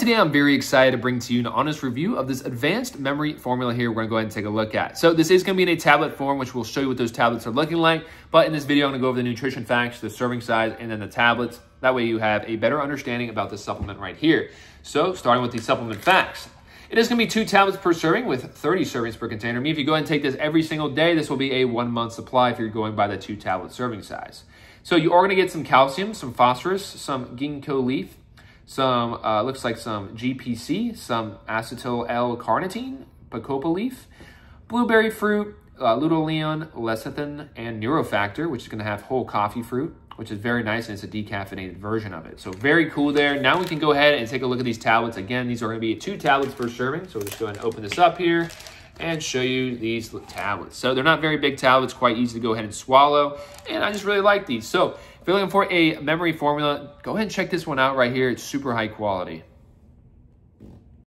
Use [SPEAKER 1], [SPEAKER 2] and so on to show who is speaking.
[SPEAKER 1] today I'm very excited to bring to you an honest review of this advanced memory formula here we're going to go ahead and take a look at. So this is going to be in a tablet form, which we'll show you what those tablets are looking like. But in this video, I'm going to go over the nutrition facts, the serving size, and then the tablets. That way you have a better understanding about this supplement right here. So starting with the supplement facts. It is going to be 2 tablets per serving with 30 servings per container. I mean, if you go ahead and take this every single day, this will be a 1-month supply if you're going by the 2 tablet serving size. So you are going to get some calcium, some phosphorus, some ginkgo leaf, some, looks like some GPC, some acetyl L-carnitine, bacopa leaf, blueberry fruit, luteolin, lecithin, and neurofactor, which is going to have whole coffee fruit, which is very nice, and it's a decaffeinated version of it. So very cool there. Now we can go ahead and take a look at these tablets. Again, these are going to be 2 tablets per serving. So we'll just go ahead and open this up here and show you these tablets. So they're not very big tablets, quite easy to go ahead and swallow. And I just really like these. So if you're looking for a memory formula, go ahead and check this one out right here. It's super high quality.